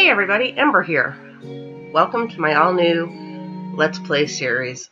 Hey everybody, Ember here. Welcome to my all-new Let's Play series,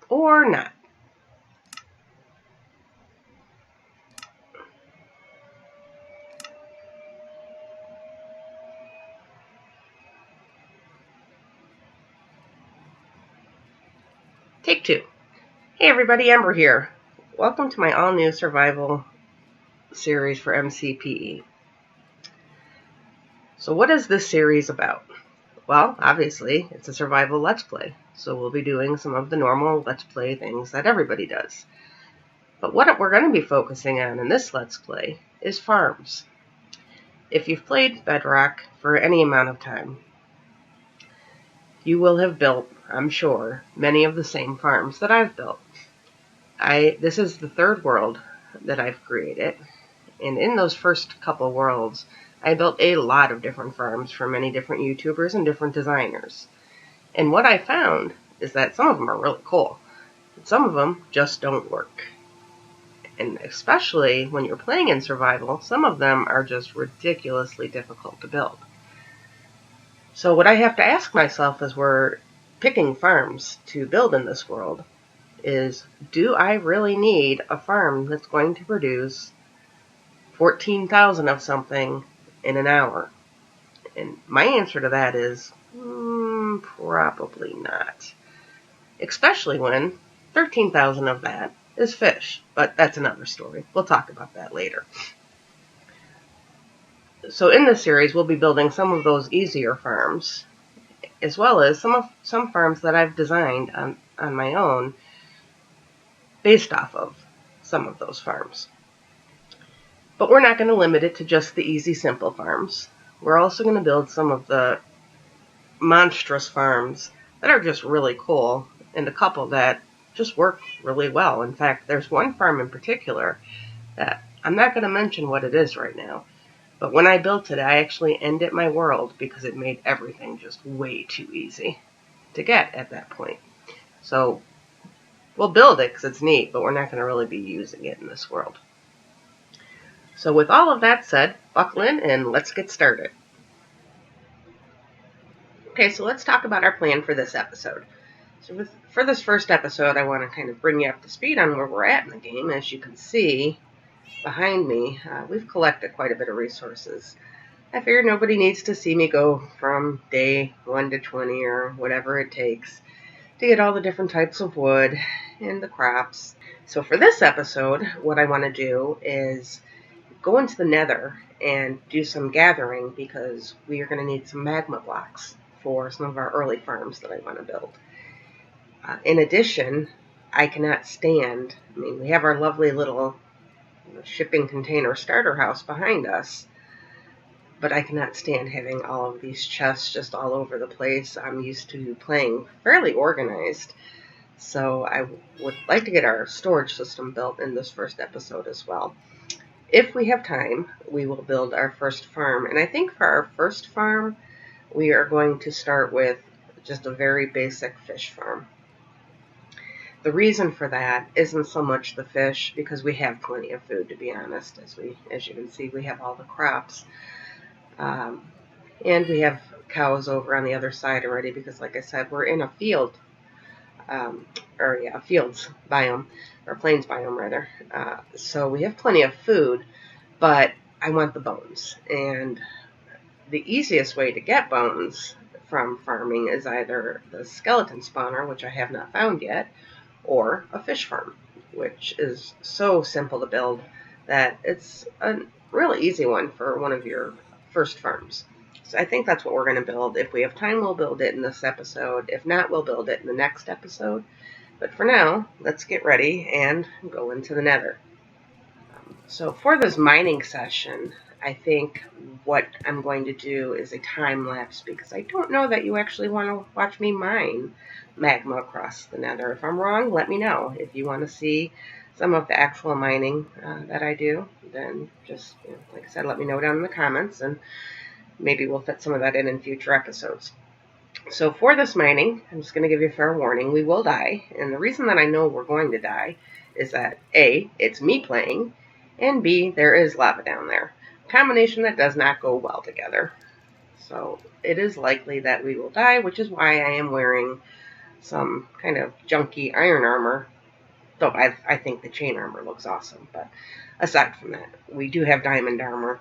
or not. Take two. Hey everybody, Ember here. Welcome to my all-new survival series for MCPE. So what is this series about? Well, obviously, it's a survival Let's Play, so we'll be doing some of the normal Let's Play things that everybody does. But what we're going to be focusing on in this Let's Play is farms. If you've played Bedrock for any amount of time, you will have built, I'm sure, many of the same farms that I've built. This is the third world that I've created, and in those first couple worlds, I built a lot of different farms for many different YouTubers and different designers. And what I found is that some of them are really cool, but some of them just don't work. And especially when you're playing in survival, some of them are just ridiculously difficult to build. So what I have to ask myself as we're picking farms to build in this world is, do I really need a farm that's going to produce 14,000 of something in an hour? And my answer to that is, probably not. Especially when 13,000 of that is fish. But that's another story. We'll talk about that later. So in this series, we'll be building some of those easier farms, as well as some farms that I've designed on my own based off of some of those farms. But we're not going to limit it to just the easy, simple farms. We're also going to build some of the monstrous farms that are just really cool, and a couple that just work really well. In fact, there's one farm in particular that I'm not going to mention what it is right now, but when I built it, I actually ended my world because it made everything just way too easy to get at that point. So we'll build it because it's neat, but we're not going to really be using it in this world. So with all of that said, buckle in and let's get started. Okay, so let's talk about our plan for this episode. So for this first episode, I want to kind of bring you up to speed on where we're at in the game. As you can see behind me, we've collected quite a bit of resources. I figured nobody needs to see me go from day 1 to 20 or whatever it takes to get all the different types of wood and the crops. So for this episode, what I want to do is go into the nether and do some gathering because we are going to need some magma blocks for some of our early farms that I want to build. In addition, I cannot stand, we have our lovely little shipping container starter house behind us, but I cannot stand having all of these chests just all over the place. I'm used to playing fairly organized, so I would like to get our storage system built in this first episode as well. If we have time, we will build our first farm, and I think for our first farm, we are going to start with just a very basic fish farm. The reason for that isn't so much the fish, because we have plenty of food, to be honest. As you can see, we have all the crops. And we have cows over on the other side already, because like I said, we're in a field, fields biome, or plains biome rather. So we have plenty of food, but I want the bones. And the easiest way to get bones from farming is either the skeleton spawner, which I have not found yet, or a fish farm, which is so simple to build that it's a really easy one for one of your first farms. So I think that's what we're going to build. If we have time, we'll build it in this episode. If not, we'll build it in the next episode. But for now, let's get ready and go into the nether. So for this mining session, I think what I'm going to do is a time lapse, because I don't know that you actually want to watch me mine magma across the nether. If I'm wrong, let me know. If you want to see some of the actual mining that I do, then just, like I said, let me know down in the comments, and maybe we'll fit some of that in future episodes. So for this mining, I'm just going to give you a fair warning. We will die, and the reason that I know we're going to die is that A, it's me playing, and B, there is lava down there. A combination that does not go well together. So it is likely that we will die, which is why I am wearing some kind of junky iron armor. Though I think the chain armor looks awesome. But aside from that, we do have diamond armor.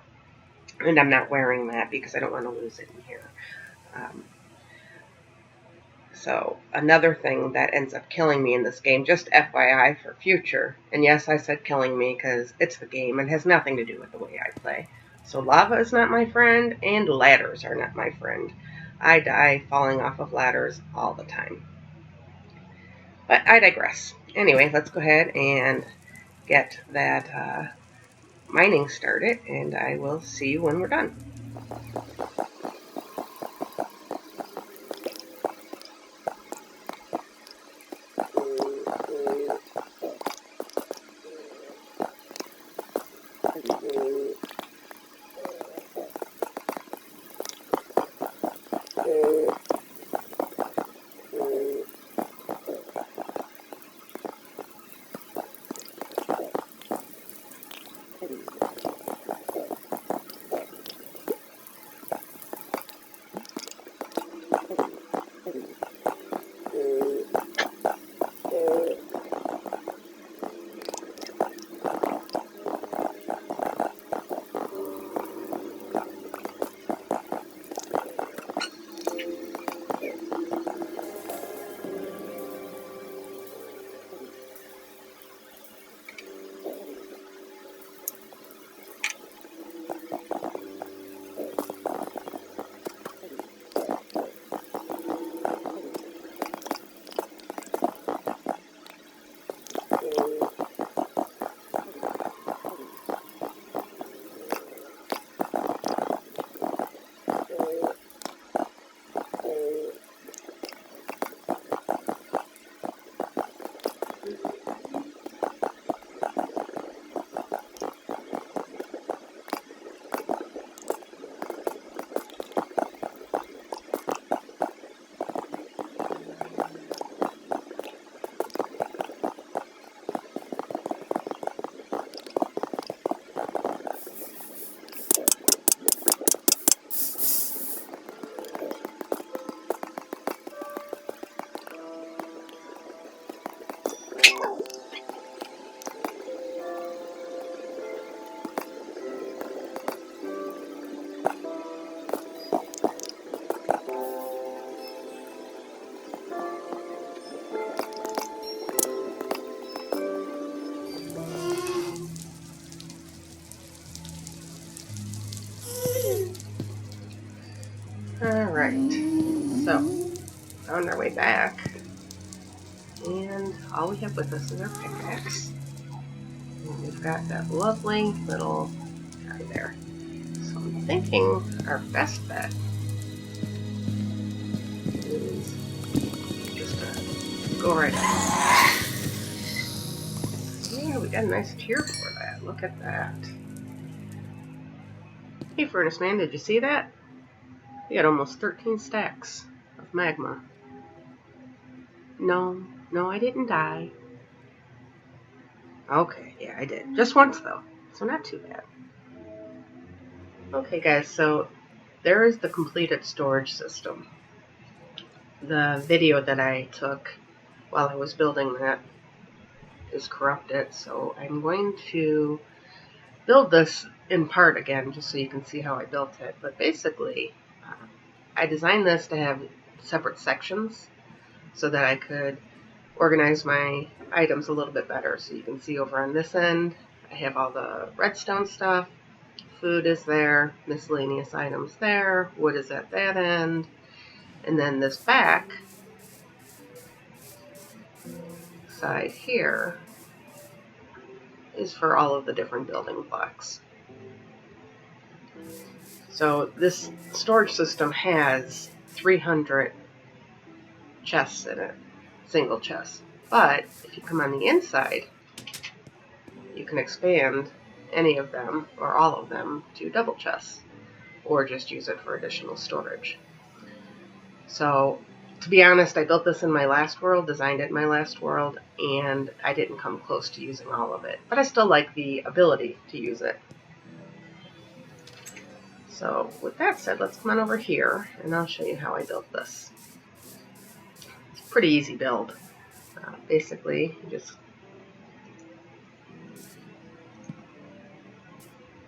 And I'm not wearing that because I don't want to lose it in here. So another thing that ends up killing me in this game, just FYI for future, and yes, I said killing me because it's the game and has nothing to do with the way I play. So lava is not my friend, and ladders are not my friend. I die falling off of ladders all the time. But I digress. Anyway, let's go ahead and get that mining started, and I will see you when we're done. Alright, so found our way back, and all we have with us is our pickaxe, and we've got that lovely little guy there. So I'm thinking our best bet is just go right ahead. Yeah, we got a nice tier for that. Look at that. Hey, Furnace Man, did you see that? We got almost 13 stacks of magma. No, I didn't die. Okay, yeah, I did. Just once, though, so not too bad. Okay, guys, so there is the completed storage system. The video that I took while I was building that is corrupted, so I'm going to build this in part again, just so you can see how I built it. But basically, I designed this to have separate sections so that I could organize my items a little bit better. So you can see over on this end, I have all the redstone stuff, food is there, miscellaneous items there, wood is at that end, and then this back side here is for all of the different building blocks. So this storage system has 300 chests in it, single chests. But if you come on the inside, you can expand any of them or all of them to double chests, or just use it for additional storage. So to be honest, I built this in my last world, designed it in my last world, and I didn't come close to using all of it. But I still like the ability to use it. So with that said, let's come on over here and I'll show you how I built this. It's a pretty easy build. Basically, you just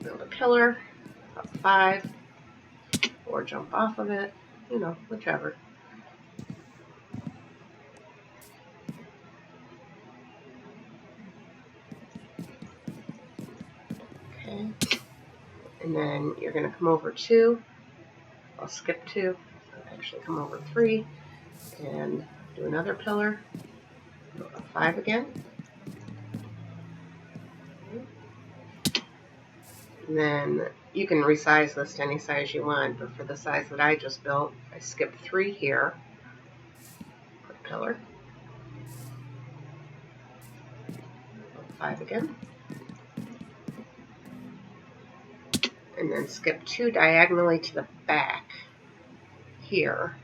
build a pillar, up 5, or jump off of it, you know, whichever. Okay. And then you're going to come over 2. I'll skip 2. I'll actually come over 3 and do another pillar. Go up 5 again. And then you can resize this to any size you want, but for the size that I just built, I skipped 3 here. Put a pillar. Go 5 again. And then skip 2 diagonally to the back here.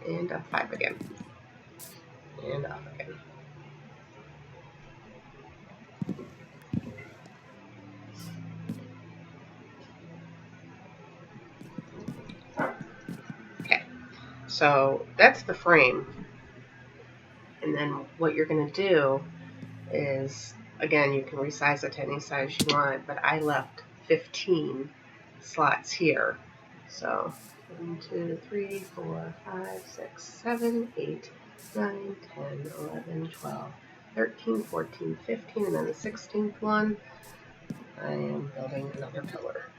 And up 5 again. And up again. Okay, so that's the frame. And then what you're going to do is, again, you can resize it to any size you want, but I left 15 slots here. So 1, 2, 3, 4, 5, 6, 7, 8, 9, 10, 11, 12, 13, 14, 15, and then the 16th one, I am building another pillar.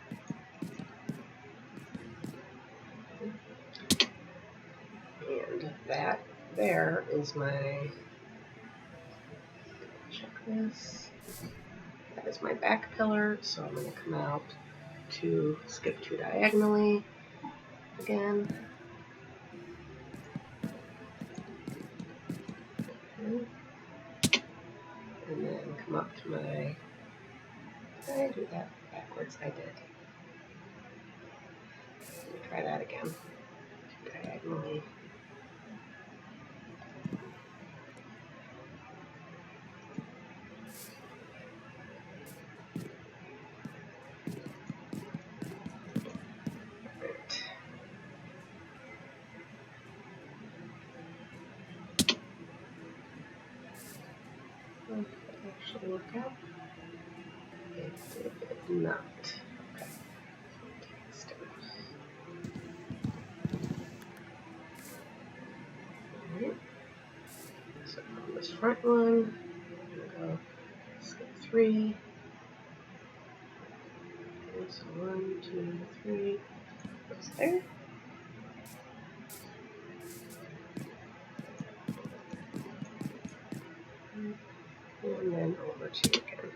And that there is my, check this, that is my back pillar, so I'm going to come out to skip 2 diagonally again. Okay. And then come up to my, did I do that backwards? I did. Let me try that again. 2 diagonally. Did it actually work out? It did not. Okay. Alright. So on this front one, I'm going to go skip 3. Okay, so 1, 2, 3 goes there. And then over 2 again.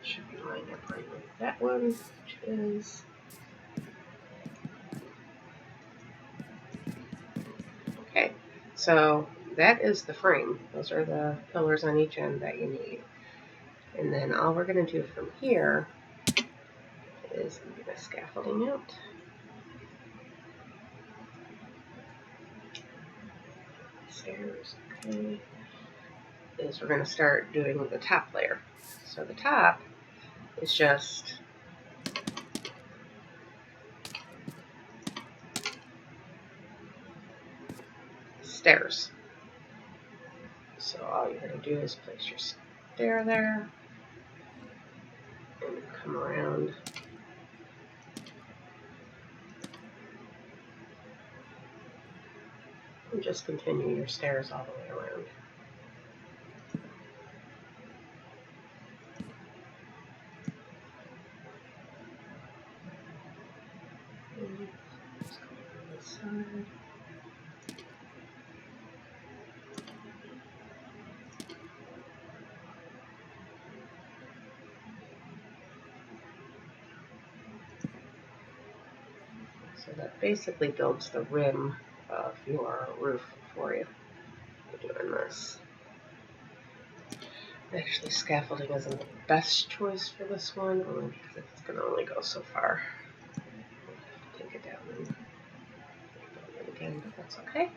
Should be lined up right with that one, which is okay. So that is the frame. Those are the pillars on each end that you need. And then all we're going to do from here is I'm going to scaffolding out. Stairs, okay. Is we're going to start doing the top layer. So the top is just stairs. So all you're going to do is place your stair there and come around and just continue your stairs all the way around. And just go on this side. So that basically builds the rim of your roof for you. You're doing this. Actually, scaffolding isn't the best choice for this one, only because it's going to only go so far. I'll take it down and build it again, but that's okay.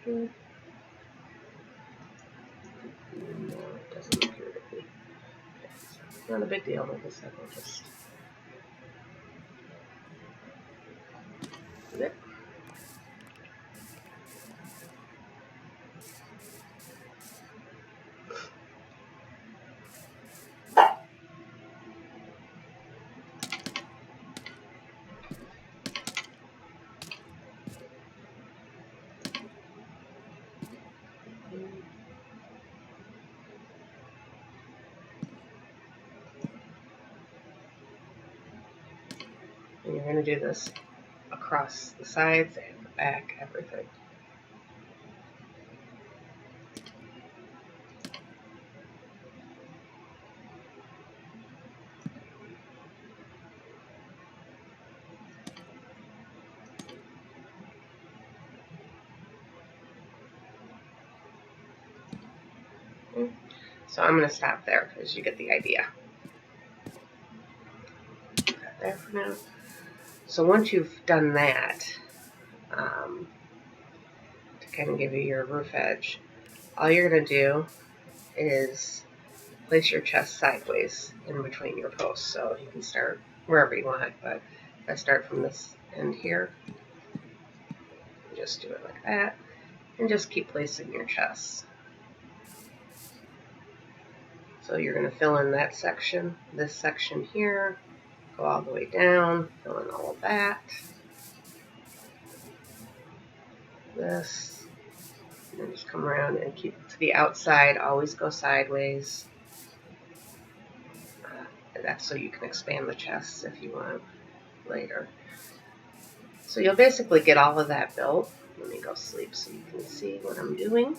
good? No, it doesn't appear to be. Okay, so not a big deal. Like I said, we'll just do it. And you're going to do this across the sides and the back, everything. Okay. So I'm going to stop there because you get the idea. Put that there for now. So once you've done that, to kind of give you your roof edge, all you're going to do is place your chest sideways in between your posts. So you can start wherever you want, but if I start from this end here, just do it like that, and just keep placing your chests. So you're going to fill in that section, this section here, go all the way down, fill in all of that, this, and then just come around and keep it to the outside, always go sideways. That's so you can expand the chests if you want later. So you'll basically get all of that built. Let me go sleep so you can see what I'm doing.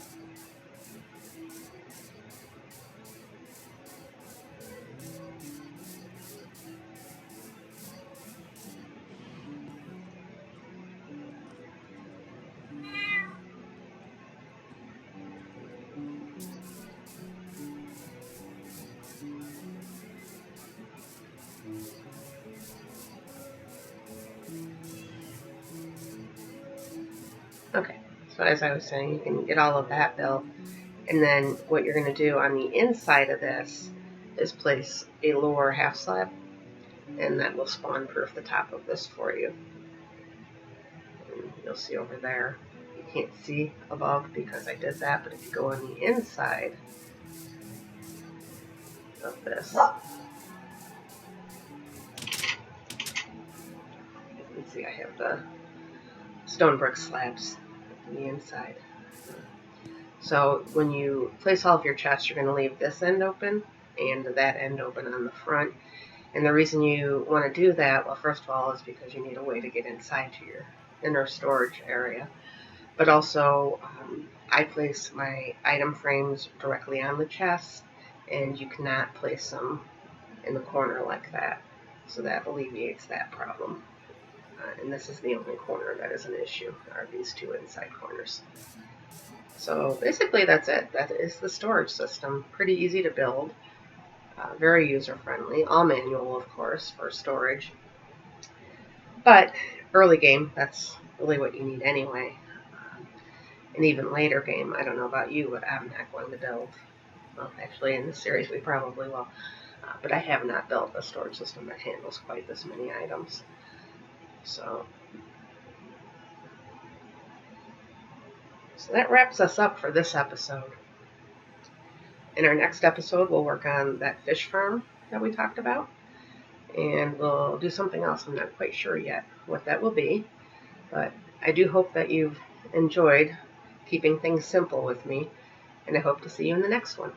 Okay, so as I was saying, you can get all of that built. And then what you're going to do on the inside of this is place a lower half slab, and that will spawn proof the top of this for you. And you'll see over there, you can't see above because I did that, but if you go on the inside of this, you can see I have the stone brick slabs on the inside. So when you place all of your chests, you're going to leave this end open and that end open on the front. And the reason you want to do that, well, first of all, is because you need a way to get inside to your inner storage area. But also, I place my item frames directly on the chest, and you cannot place them in the corner like that. So that alleviates that problem. And this is the only corner that is an issue, are these two inside corners. So basically that's it. That is the storage system. Pretty easy to build. Very user-friendly. All manual, of course, for storage. But early game, that's really what you need anyway. An even later game, I don't know about you, but I'm not going to build. Well, actually, in this series we probably will. But I have not built a storage system that handles quite this many items. So that wraps us up for this episode. In our next episode, we'll work on that fish farm that we talked about. And we'll do something else. I'm not quite sure yet what that will be. But I do hope that you've enjoyed keeping things simple with me. And I hope to see you in the next one.